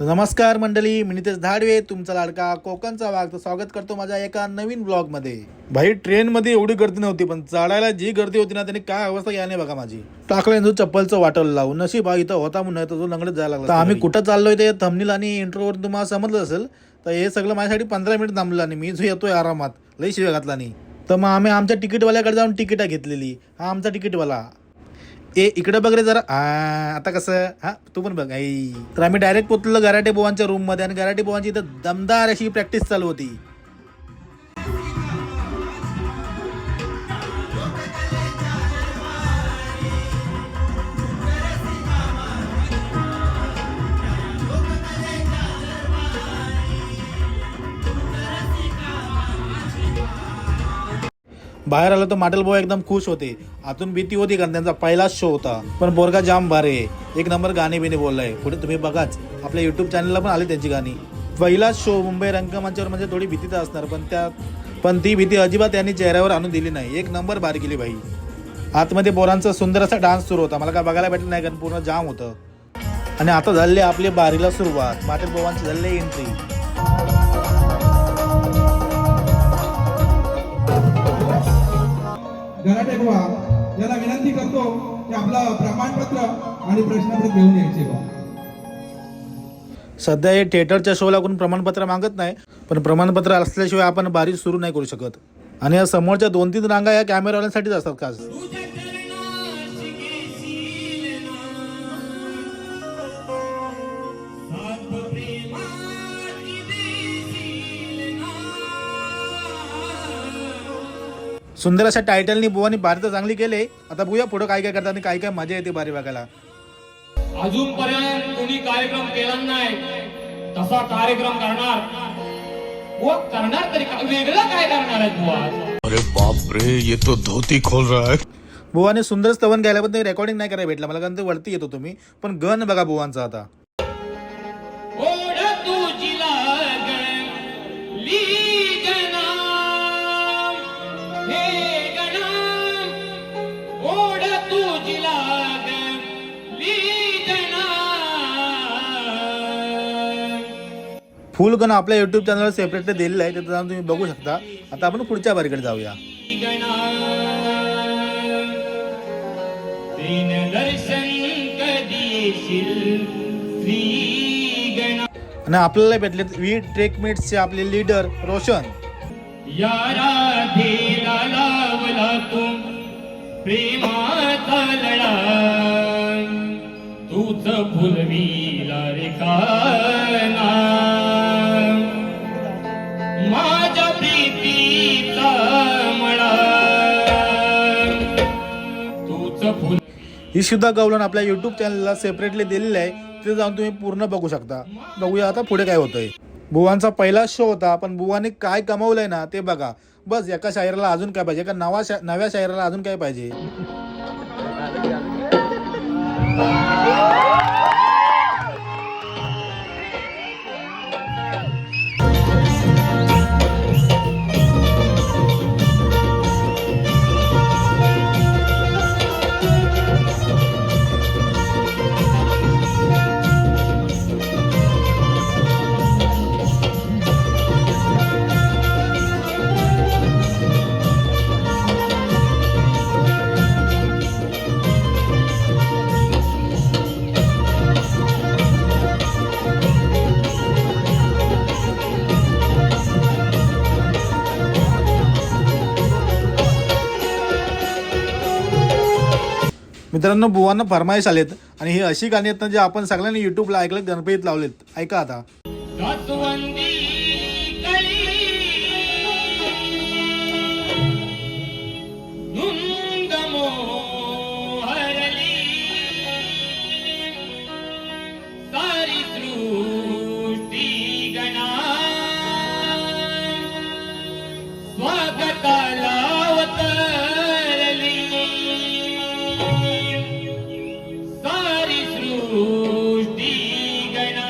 नमस्कार मंडळी, मी नितेश धाडवे, तुमचा लाडका कोकणचा वाघ. स्वागत करतो माझ्या एका नवीन ब्लॉग मध्ये. भाई ट्रेनमध्ये एवढी गर्दी नव्हती, पण चढायला जी गर्दी होती ना, त्याने काय अवस्था याने बघा माझी. टाकलं चप्पलचं वाटल लावून. नशीब इथं होता म्हणून तो लंगडत जायला लागला. आम्ही कुठं चाललोय ते थंबनेल आणि इंट्रोवर तुम्हाला समजलं असेल. तर हे सगळं माझ्यासाठी 15 मिनिट थांबलं आणि मी जो येतोय आरामात, लई शिव्या घातला नाही. तर मग आम्ही आमच्या तिकीटवाल्याकडे जाऊन तिकीट घेतलेली. हा आमचा तिकीटवाला. इकडे बघ रे जरा. आता कसं, हा तू पण बघ. तर आम्ही डायरेक्ट पोचलो गराटे बुवांच्या रूम मध्ये, आणि गराटे बुवांची इथं दमदार अशी प्रॅक्टिस चालू होती. बाहेर आलं तर माटल भाऊ एकदम खुश होते. आतून भीती होती, कारण त्यांचा पहिलाच शो होता. पण बोरगा जाम भारे, एक नंबर गाणी बिणी बोललाय. पुढे तुम्ही बघाच, आपल्या युट्यूब चॅनलला पण आली त्यांची गाणी. पहिलाच शो मुंबई रंगमंचावर, म्हणजे थोडी भीती तर असणार, पण ती भीती अजिबात त्यांनी चेहऱ्यावर आणून दिली नाही. एक नंबर भारी केली भाई. आतमध्ये बोरांचा सुंदर असा डान्स सुरू होता. मला काय बघायला भेटलं नाही, कारण पूर्ण जाम होतं. आणि आता झाले आपली बारीला सुरुवात. माटल भावांची झाली एंट्री. गराटे बुवा याला विनंती करतो की आपलं प्रमाणपत्र आणि प्रश्नपत्र घेऊन यायचे बा. सध्या हे थिएटरच्या शोला कोण प्रमाणपत्र मागत नाही, पण प्रमाणपत्र असल्याशिवाय आपण बारी सुरू नाही करू शकत. आणि या समोरच्या 2-3 रांगा या कॅमेरावाल्यांसाठीच असतात का? सुंदर अशा टायटलनी बुवानी बारी तर चांगली केले. आता बघूया पुढे काय काय करतात आणि काय काय मजा येते बारी बघायला. अजूनपर्यंत कोणी कार्यक्रम केला नाही, तसा कार्यक्रम करणार. बुवा करणार तरी वेगळं काय करणार आहे बुवा? अरे बाप रे, ये तो धोती खोल रहा है. बुवाने सुंदर स्तवन घ्यायला, पण ते रेकॉर्डिंग नाही करायला भेटलं मला, कारण ते वरती येतो तुम्ही. पण गण बघा बुवांचा आता. ओढ तुझी लागली गणा, हे गणा, ओढ तुझी लागली गणा. फुल गण आपल्या युट्यूब चॅनलवर सेपरेटली दिलेलं आहे, तिथे जाऊन तुम्ही बघू शकता. आता आपण पुढच्या बारीकडे जाऊया. दीन दर्शन कधीशील श्री गणा. आणि आपल्याला भेटले वी ट्रेकमेट्सचे आपले लीडर रोशन. या राधेला लावला तू प्रेमाचा लढा, तूच फुलवीला रे काना, माझ्या प्रीतीचा मळा, तूच फुल. ही सुद्धा गवलन आपल्या युट्यूब चॅनलला सेपरेटली दिलेलं आहे, तिथे जाऊन तुम्ही पूर्ण बघू शकता. बघूया आता पुढे काय होतंय. बुवांचा पहिला शो होता, पण बुवाने काय कमवलंय ना ते बघा. बस एका शायराला अजून काय पाहिजे, एका नव्या शायराला अजून काय पाहिजे. मित्रांनो, बुवांना फरमाईश आलेत, आणि ही अशी गाणी आहेत ना जे आपण सगळ्यांनी युट्यूबला ऐकलं, गणपतीत लावलेत. ऐका आता. जास्वंदी कळी नुंग मोहरली, सारी सृष्टी गणा स्वागताला अवतरली, सारी सृष्टी गणा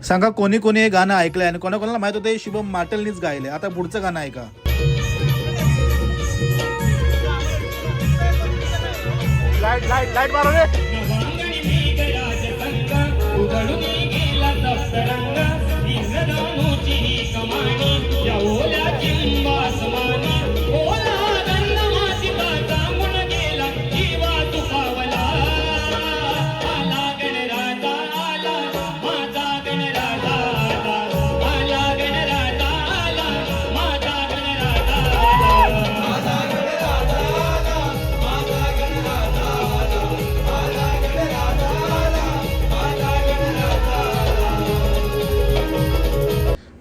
सांगा कोणी कोणी हे गाणं ऐकलंय आणि कोणाकोणाला माहित होतं हे शुभम माटलनीच गायलंय. आता पुढचं गाणं ऐका. लाईट मारो रे. वांगणी मेघराज संग उघडून गेला सप्तरंग इंद्रधनुची ही कमानी या ओल्या चिंबासमानी ओला गंध मासिकाचा गुण गेला जीवा तुकावला. आला गणराजा आला माझा गणराजा आला. आला गणराजा आला माझा गणराजा आला.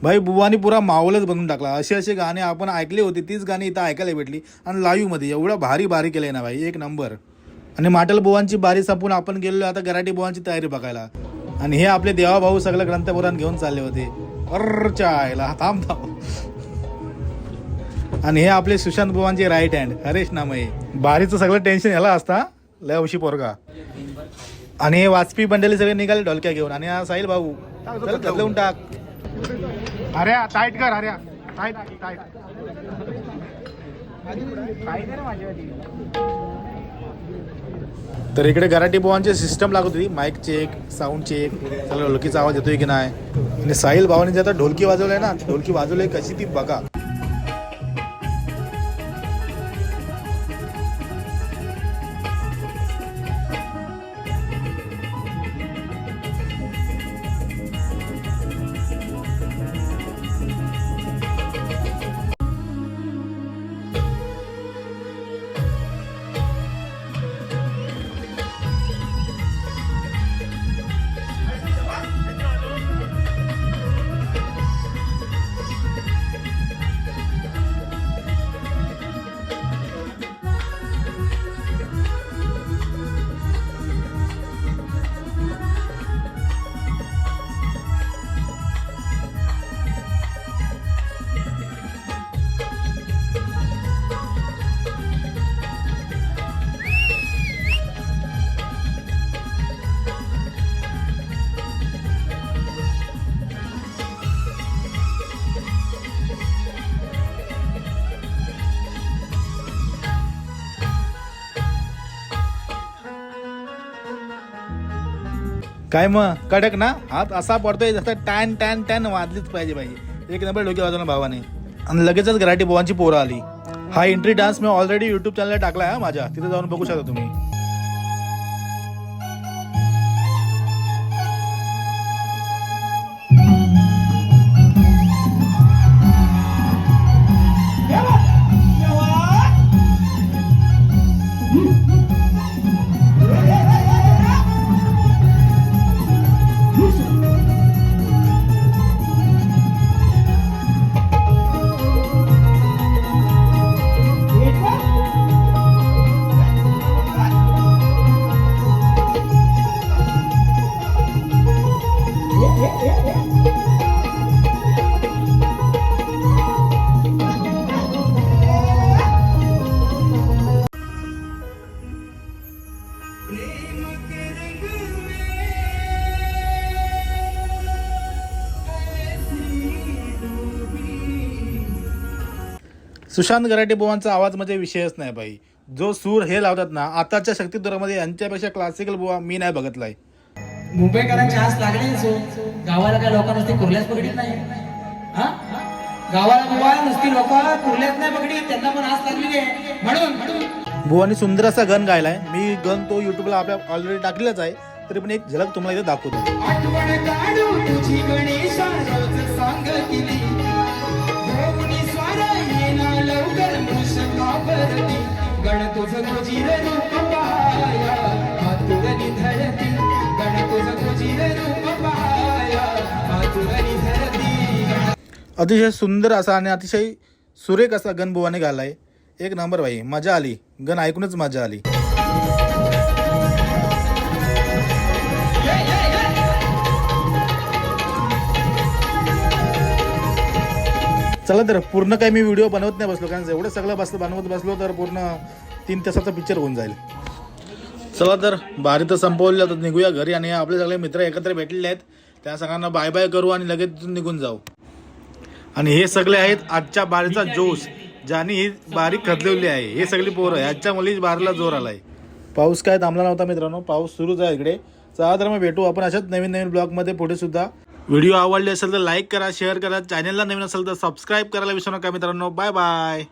भाई बुवानी पुरा माहोलच बनवून टाकला. अशी अशी गाणी आपण ऐकली होती तीच गाणी इथं ऐकायला भेटली आणि लाईव्ह मध्ये एवढं भारी भारी केलंय ना भाई, एक नंबर. आणि माटल बुवांची बारी संपून आपण गेलो आता गराटी बुवांची तयारी बघायला. आणि हे आपले देवा भाऊ सगळं ग्रंथपुराण घेऊन चालले होते. अर्रच्या थांब थांब. आणि हे आपले सुशांत बुवांचे राईट हँड हरेश नामये. बारीचं सगळं टेन्शन याला असता लय औशी पोरगा. आणि हे वाजपी बंडली सगळे निघाले ढोलक्या घेऊन. आणि हा साहिल भाऊ चल घालून टाक. अरे टाईट कर. अरे टाईट टाईट. तर इकडे गराटी बुवांचे सिस्टम लागत होती. माईक चेक, साऊंड चेक, सगळं ढोलकीचा आवाज येतोय की नाही. आणि साहिल भावाने जे आता ढोलकी वाजवलंय ना, ढोलकी वाजवलंय कशी ती बघा. काय मग कडक ना हात असा पडतोय जसं टॅन टॅन टॅन वाजलीच पाहिजे भाई. एक नंबर डोके वाजवला भावाने. आणि लगेचच गराटी बुवांची पोरं आली. हा एंट्री डान्स मी ऑलरेडी युट्यूब चॅनलला टाकला आहे माझ्या, तिथे जाऊन बघू शकता तुम्ही. सुशांत गराटे बुवांचा आवाज म्हणजे विषयच नाही बाई. जो सूर हे लावतात ना आताच्या शक्तिधरामध्ये यांच्यापेक्षा क्लासिकल बुवा मी नाही बघितलाय. मुंबईकरांची आस लागली सो गावाला काय लोक नुसती कुर्ल्याच पकडी नाही. हा गावाला बुवा नुसती लोक कुर्ल्याच नाही पकडी, त्यांना पण आस लागली आहे. म्हणून बुवानी सुंदर असा गण गायलाय. मी गण तो युट्यूबला आपल्या ऑलरेडी टाकलेलाच आहे, तरी पण एक झलक तुम्हाला इथे दाखवतो. आठवण काढू तुझी गणेशा रोज सांग केली भोवनी स्वार येना लवकर मूषकावरती गण तुझं तुझीर रूप पाया मातुरनी धरती गण तुझं तुझीर रूप पाया मातुरनी धरती. अतिशय सुंदर असा आणि अतिशय सुरेख असा गण बुवाने गायलाय. एक नंबर भाई, मजा आली. गण ऐकूनच मजा आली. चला तर पूर्ण काही मी व्हिडिओ बनवत नाही बसलो, कारण एवढं सगळं बनवत बसलो तर पूर्ण 3 तासाचा पिक्चर होऊन जाईल. चला तर बारी तर संपवली, आता निघूया घरी. आणि आपले सगळे मित्र एकत्र भेटलेले आहेत, त्या सगळ्यांना बाय बाय करू आणि लगेच तिथून निघून जाऊ. आणि हे सगळे आहेत आजच्या बारीचा जोश, ज्याने ही बारी खदलवली आहे. हे सगळी पोरं आहे, आजच्या मुली बारीला जोर आलाय. पाऊस काय थांबला नव्हता मित्रांनो, पाऊस सुरूच आहे इकडे. चला तर मग भेटू आपण अशाच नवीन नवीन ब्लॉगमध्ये पुढे सुद्धा. व्हिडिओ आवडले असेल तर लाईक करा, शेअर करा, चॅनलला नवीन असेल तर सबस्क्राईब करायला विसरू नका मित्रांनो. Bye bye.